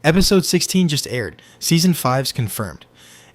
Episode 16 just aired. Season 5's confirmed.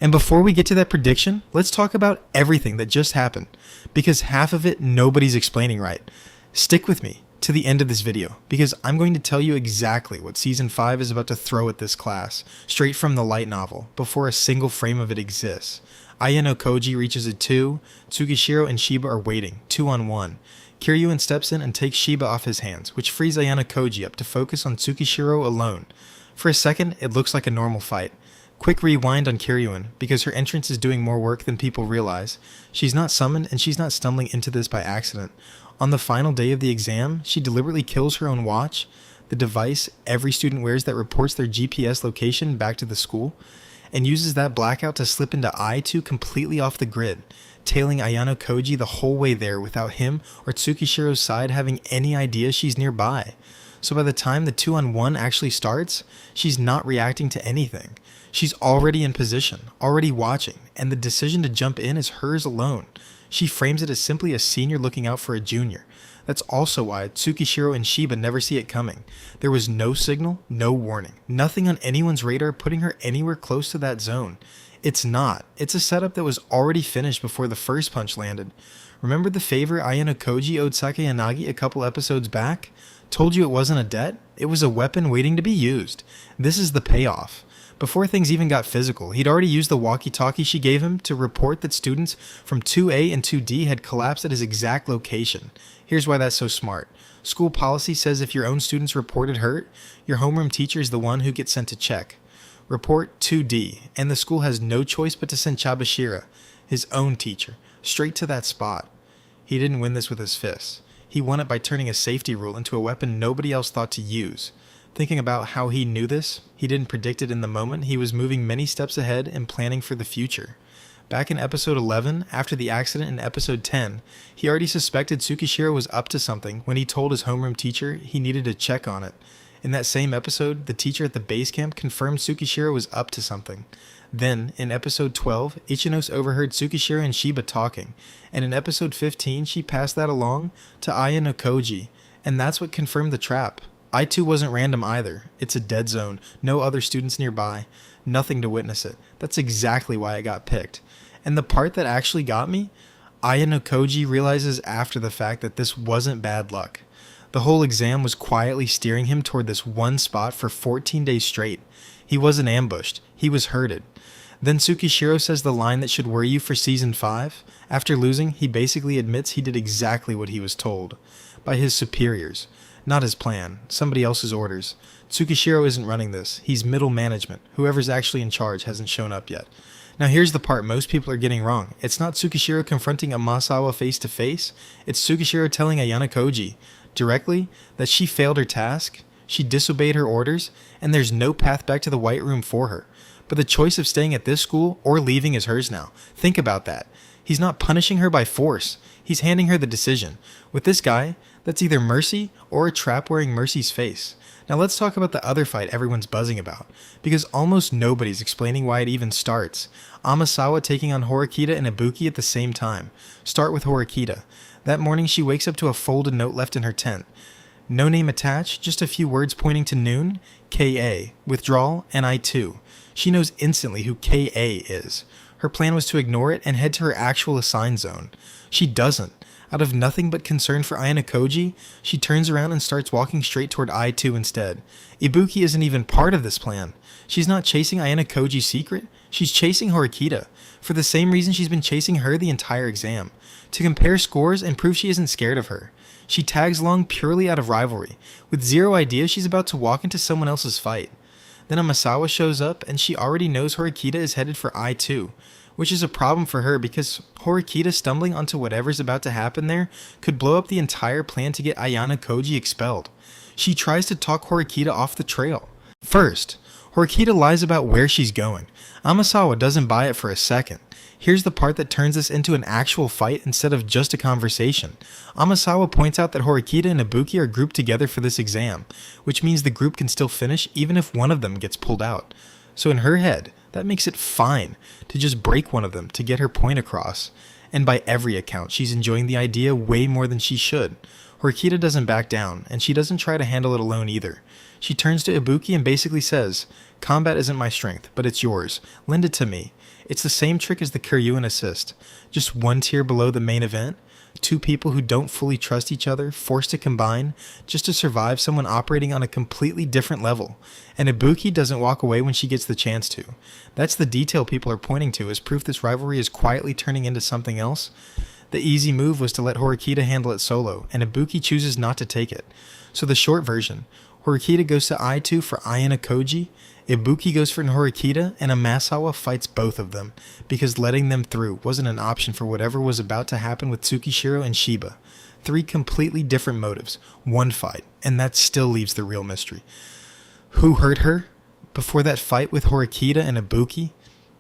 And before we get to that prediction, let's talk about everything that just happened, because half of it nobody's explaining right. Stick with me to the end of this video, because I'm going to tell you exactly what Season 5 is about to throw at this class, straight from the light novel, before a single frame of it exists. Ayanokoji reaches a 2, Tsukishiro and Shiba are waiting, 2-on-1. Kiryuin steps in and takes Shiba off his hands, which frees Ayanokoji up to focus on Tsukishiro alone. For a second, it looks like a normal fight. Quick rewind on Kiryuin, because her entrance is doing more work than people realize. She's not summoned and she's not stumbling into this by accident. On the final day of the exam, she deliberately kills her own watch, the device every student wears that reports their GPS location back to the school, and uses that blackout to slip into I2 completely off the grid, tailing Ayanokoji the whole way there without him or Tsukishiro's side having any idea she's nearby. So by the time the 2-on-1 actually starts, she's not reacting to anything. She's already in position, already watching, and the decision to jump in is hers alone. She frames it as simply a senior looking out for a junior. That's also why Tsukishiro and Shiba never see it coming. There was no signal, no warning, nothing on anyone's radar putting her anywhere close to that zone. It's a setup that was already finished before the first punch landed. Remember the favor Ayanokoji owed Sakayanagi a couple episodes back? Told you it wasn't a debt? It was a weapon waiting to be used. This is the payoff. Before things even got physical, he'd already used the walkie-talkie she gave him to report that students from 2A and 2D had collapsed at his exact location. Here's why that's so smart. School policy says if your own students reported hurt, your homeroom teacher is the one who gets sent to check. Report 2D, and the school has no choice but to send Tsukishiro, his own teacher, straight to that spot. He didn't win this with his fists. He won it by turning a safety rule into a weapon nobody else thought to use. Thinking about how he knew this, he didn't predict it in the moment. He was moving many steps ahead and planning for the future. Back in episode 11, after the accident in episode 10, he already suspected Tsukishiro was up to something when he told his homeroom teacher he needed to check on it. In that same episode, the teacher at the base camp confirmed Tsukishiro was up to something. Then, in episode 12, Ichinos overheard Tsukishiro and Shiba talking, and in episode 15 she passed that along to Ayanokoji, and that's what confirmed the trap. I2 wasn't random either. It's a dead zone, no other students nearby, nothing to witness it. That's exactly why it got picked. And the part that actually got me, Ayanokoji realizes after the fact that this wasn't bad luck. The whole exam was quietly steering him toward this one spot for 14 days straight. He wasn't ambushed, he was herded. Then Tsukishiro says the line that should worry you for Season 5. After losing, he basically admits he did exactly what he was told. By his superiors. Not his plan, somebody else's orders. Tsukishiro isn't running this, he's middle management. Whoever's actually in charge hasn't shown up yet. Now here's the part most people are getting wrong. It's not Tsukishiro confronting Amasawa face to face, it's Tsukishiro telling Ayanokoji directly that she failed her task, she disobeyed her orders, and there's no path back to the White Room for her. But the choice of staying at this school or leaving is hers now. Think about that. He's not punishing her by force. He's handing her the decision. With this guy, that's either mercy or a trap wearing Mercy's face. Now let's talk about the other fight everyone's buzzing about, because almost nobody's explaining why it even starts. Amasawa taking on Horikita and Ibuki at the same time. Start with Horikita. That morning she wakes up to a folded note left in her tent. No name attached, just a few words pointing to noon, KA, withdrawal, and I2. She knows instantly who KA is. Her plan was to ignore it and head to her actual assigned zone. She doesn't. Out of nothing but concern for Ayanokoji, she turns around and starts walking straight toward I2 instead. Ibuki isn't even part of this plan. She's not chasing Ayanokoji's secret, she's chasing Horikita, for the same reason she's been chasing her the entire exam. To compare scores and prove she isn't scared of her. She tags along purely out of rivalry, with zero idea she's about to walk into someone else's fight. Then Amasawa shows up and she already knows Horikita is headed for I2, which is a problem for her because Horikita stumbling onto whatever's about to happen there could blow up the entire plan to get Ayanokoji expelled. She tries to talk Horikita off the trail. First, Horikita lies about where she's going. Amasawa doesn't buy it for a second. Here's the part that turns this into an actual fight instead of just a conversation. Amasawa points out that Horikita and Ibuki are grouped together for this exam, which means the group can still finish even if one of them gets pulled out. So in her head, that makes it fine to just break one of them to get her point across. And by every account, she's enjoying the idea way more than she should. Horikita doesn't back down, and she doesn't try to handle it alone either. She turns to Ibuki and basically says, "Combat isn't my strength, but it's yours. Lend it to me." It's the same trick as the Kiryuin assist, just one tier below the main event. Two people who don't fully trust each other, forced to combine, just to survive someone operating on a completely different level. And Ibuki doesn't walk away when she gets the chance to. That's the detail people are pointing to as proof this rivalry is quietly turning into something else. The easy move was to let Horikita handle it solo, and Ibuki chooses not to take it. So the short version, Horikita goes to I2 for Ayanokoji, Ibuki goes for Horikita, and Amasawa fights both of them, because letting them through wasn't an option for whatever was about to happen with Tsukishiro and Shiba. 3 completely different motives, one fight, and that still leaves the real mystery. Who hurt her? Before that fight with Horikita and Ibuki?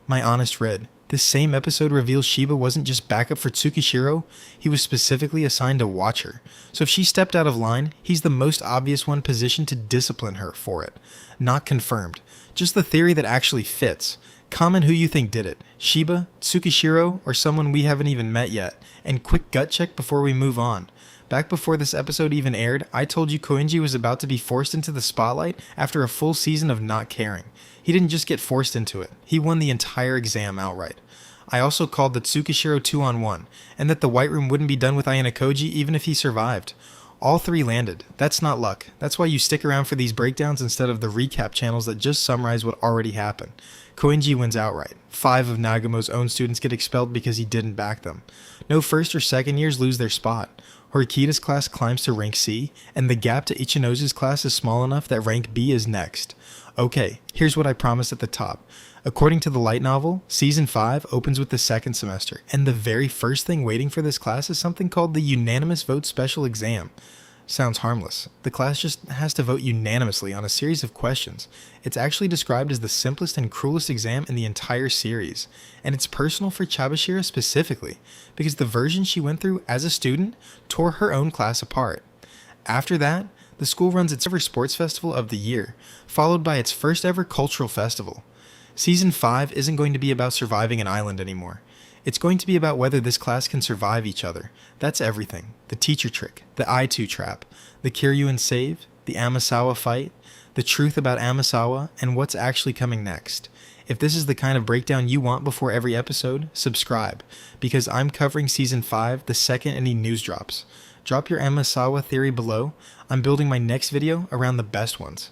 My honest read. This same episode reveals Shiba wasn't just backup for Tsukishiro, he was specifically assigned to watch her. So if she stepped out of line, he's the most obvious one positioned to discipline her for it. Not confirmed. Just the theory that actually fits. Comment who you think did it. Shiba, Tsukishiro, or someone we haven't even met yet. And quick gut check before we move on. Back before this episode even aired, I told you Koenji was about to be forced into the spotlight after a full season of not caring. He didn't just get forced into it, he won the entire exam outright. I also called the Tsukishiro 2-on-1, and that the White Room wouldn't be done with Ayanokoji even if he survived. All 3 landed. That's not luck. That's why you stick around for these breakdowns instead of the recap channels that just summarize what already happened. Koenji wins outright. 5 of Nagumo's own students get expelled because he didn't back them. No first or second years lose their spot. Horikita's class climbs to rank C, and the gap to Ichinozu's class is small enough that rank B is next. Okay, here's what I promised at the top. According to the light novel, Season 5 opens with the second semester, and the very first thing waiting for this class is something called the Unanimous Vote Special Exam. Sounds harmless. The class just has to vote unanimously on a series of questions. It's actually described as the simplest and cruelest exam in the entire series, and it's personal for Chabashira specifically, because the version she went through as a student tore her own class apart. After that, the school runs its ever sports festival of the year, followed by its first ever cultural festival. Season 5 isn't going to be about surviving an island anymore. It's going to be about whether this class can survive each other. That's everything. The teacher trick, the I2 trap, the Kiryuin save, the Amasawa fight, the truth about Amasawa, and what's actually coming next. If this is the kind of breakdown you want before every episode, subscribe, because I'm covering Season 5 the second any news drops. Drop your Amasawa theory below. I'm building my next video around the best ones.